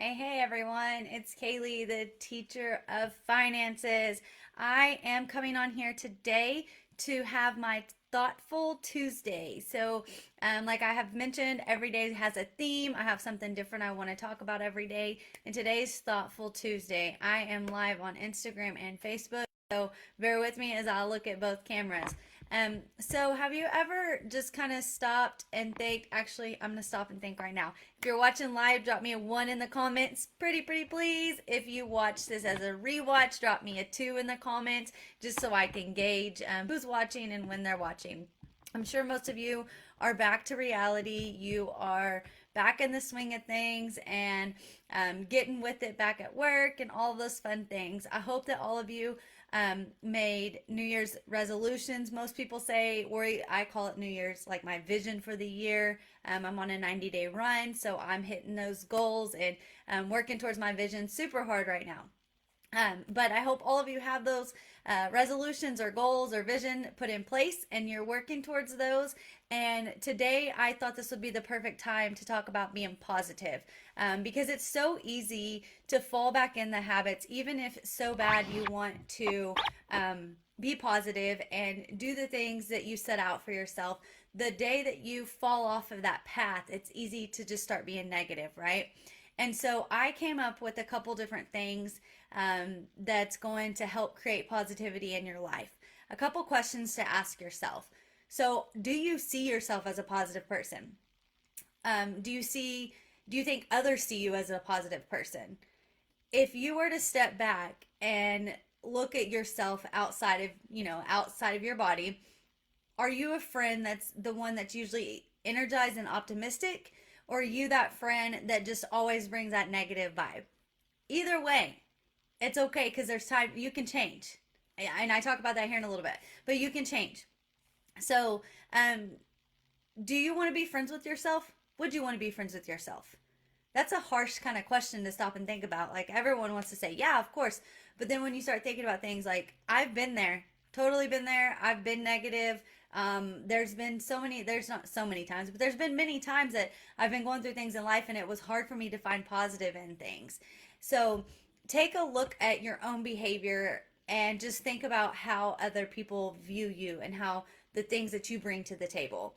Hey everyone, it's Kaylee, the teacher of finances. I am coming on here today to have my Thoughtful Tuesday. Like I have mentioned, every day has a theme. I have something different I want to talk about every day. And today's Thoughtful Tuesday. I am live on Instagram and Facebook, so bear with me as I look at both cameras. So have you ever just kind of stopped and think, actually, I'm going to stop and think right now. If you're watching live, drop me a 1 in the comments. Pretty please. If you watch this as a rewatch, drop me a 2 in the comments just so I can gauge who's watching and when they're watching. I'm sure most of you are back to reality. You are back in the swing of things and getting with it back at work and all those fun things. I hope that all of you made New Year's resolutions. Most people say, or I call it New Year's, like my vision for the year. I'm on a 90-day run, so I'm hitting those goals and working towards my vision super hard right now. But I hope all of you have those resolutions or goals or vision put in place and you're working towards those. And today I thought this would be the perfect time to talk about being positive because it's so easy to fall back in the habits, even if so bad you want to be positive and do the things that you set out for yourself. The day that you fall off of that path, it's easy to just start being negative, right? And so I came up with a couple different things that's going to help create positivity in your life. A couple questions to ask yourself. So, do you see yourself as a positive person? Do you think others see you as a positive person? If you were to step back and look at yourself outside of your body, are you a friend that's the one that's usually energized and optimistic? Or are you that friend that just always brings that negative vibe? Either way, it's okay because there's time you can change. And I talk about that here in a little bit, but you can change. So, um, do you want to be friends with yourself? Would you want to be friends with yourself? That's a harsh kind of question to stop and think about. Like everyone wants to say, yeah, of course. But then when you start thinking about things like, I've been there, totally been there. I've been negative. There's not so many times, but there's been many times that I've been going through things in life and it was hard for me to find positive in things. So take a look at your own behavior and just think about how other people view you and how the things that you bring to the table.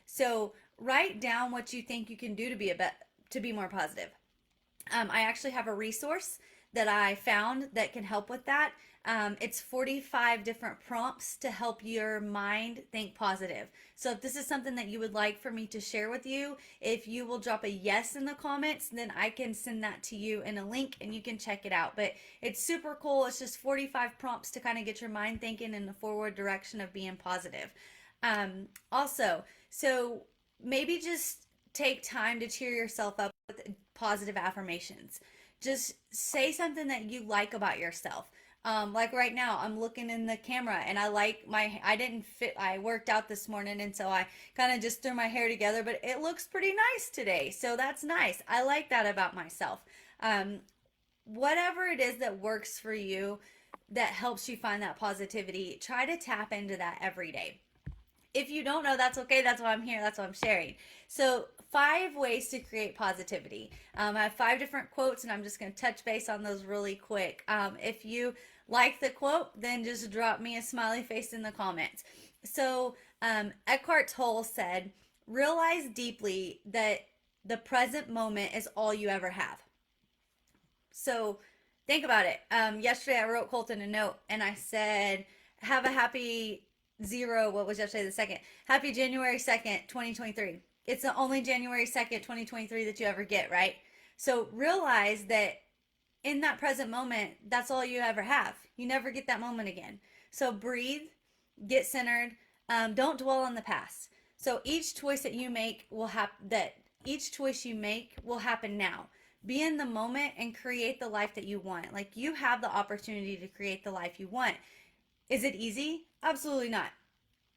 So write down what you think you can do to be more positive. I actually have a resource that I found that can help with that. It's 45 different prompts to help your mind think positive. So if this is something that you would like for me to share with you, if you will drop a yes in the comments, then I can send that to you in a link and you can check it out. But it's super cool. It's just 45 prompts to kind of get your mind thinking in the forward direction of being positive. So maybe just take time to cheer yourself up with positive affirmations. Just say something that you like about yourself. Like right now, I'm looking in the camera and I didn't fit, I worked out this morning and so I kind of just threw my hair together, but it looks pretty nice today. So that's nice. I like that about myself. Um, Whatever it is that works for you that helps you find that positivity, try to tap into that every day. If you don't know, that's okay. That's why I'm here. That's why I'm sharing. So, 5 ways to create positivity. I have 5 different quotes, and I'm just going to touch base on those really quick. If you like the quote, then just drop me a smiley face in the comments. So, Eckhart Tolle said, realize deeply that the present moment is all you ever have. So, think about it. Yesterday, I wrote Colton a note, and I said, have a happy zero. What was yesterday the second? Happy January 2nd, 2023. It's the only January 2nd, 2023 that you ever get, right? So realize that in that present moment, that's all you ever have. You never get that moment again. So breathe, get centered. Don't dwell on the past. So each choice you make will happen now. Be in the moment and create the life that you want. Like you have the opportunity to create the life you want. Is it easy? Absolutely not.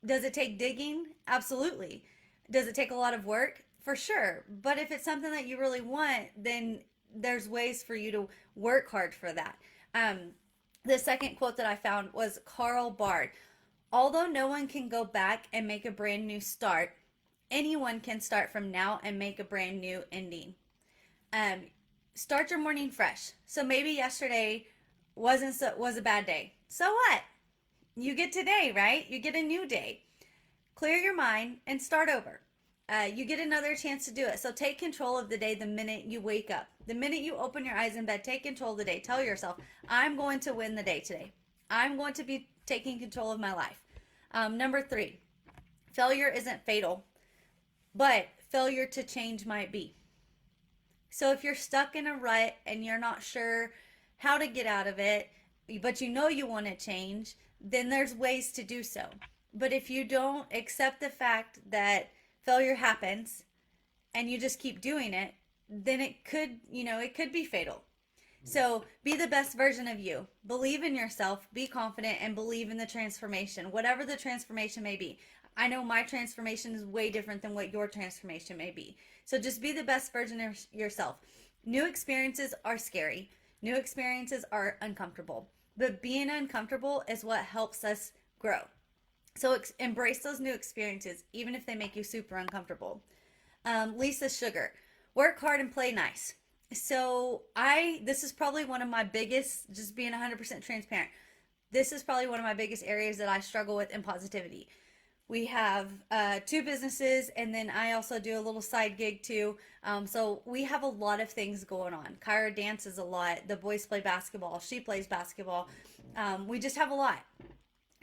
Does it take digging? Absolutely. Does it take a lot of work? For sure. But if it's something that you really want, then there's ways for you to work hard for that. Um, the second quote that I found was Carl Bard. Although no one can go back and make a brand new start, anyone can start from now and make a brand new ending. Um, start your morning fresh. So maybe yesterday was a bad day. So what? You get today, right? You get a new day. Clear your mind and start over. You get another chance to do it. So take control of the day the minute you wake up. The minute you open your eyes in bed, take control of the day. Tell yourself, I'm going to win the day today. I'm going to be taking control of my life. Number 3, failure isn't fatal, but failure to change might be. So if you're stuck in a rut and you're not sure how to get out of it, but you know you want to change, then there's ways to do so. But if you don't accept the fact that failure happens and you just keep doing it, then it could be fatal. So be the best version of you. Believe in yourself, be confident, and believe in the transformation, whatever the transformation may be. I know my transformation is way different than what your transformation may be. So just be the best version of yourself. New experiences are scary, new experiences are uncomfortable, but being uncomfortable is what helps us grow. So embrace those new experiences, even if they make you super uncomfortable. Lisa Sugar, work hard and play nice. So this is probably one of my biggest, just being 100% transparent. This is probably one of my biggest areas that I struggle with in positivity. We have 2 businesses, and then I also do a little side gig too. So we have a lot of things going on. Kyra dances a lot. The boys play basketball. She plays basketball. We just have a lot.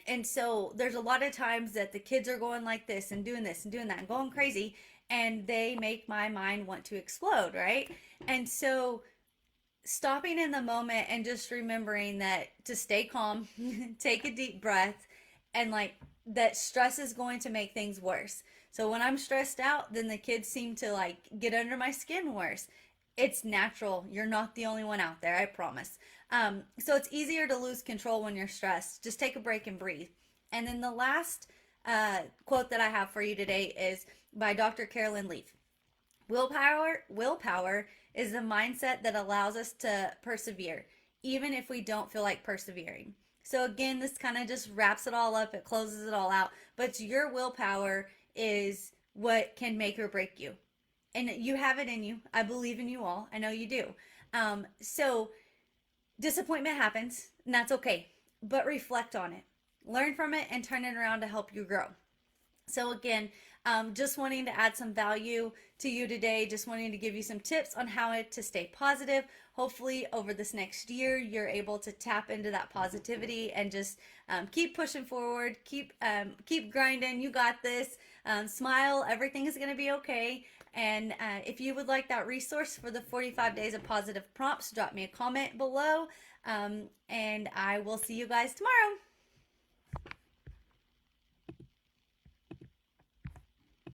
And so there's a lot of times that the kids are going like this and doing that and going crazy, and they make my mind want to explode, right? And so stopping in the moment and just remembering that to stay calm, take a deep breath, and like that stress is going to make things worse. So when I'm stressed out, then the kids seem to like get under my skin worse. It's natural. You're not the only one out there, I promise. So it's easier to lose control when you're stressed. Just take a break and breathe. And then the last quote that I have for you today is by Dr. Carolyn Leaf. Willpower is the mindset that allows us to persevere, even if we don't feel like persevering. So again, this kind of just wraps it all up. It closes it all out. But your willpower is what can make or break you. And you have it in you. I believe in you all. I know you do. So disappointment happens, and that's okay. But reflect on it. Learn from it and turn it around to help you grow. So again, just wanting to add some value to you today, just wanting to give you some tips on how to stay positive. Hopefully over this next year, you're able to tap into that positivity and just keep pushing forward, keep grinding. You got this. Smile. Everything is going to be okay. And if you would like that resource for the 45 days of positive prompts, drop me a comment below. And I will see you guys tomorrow.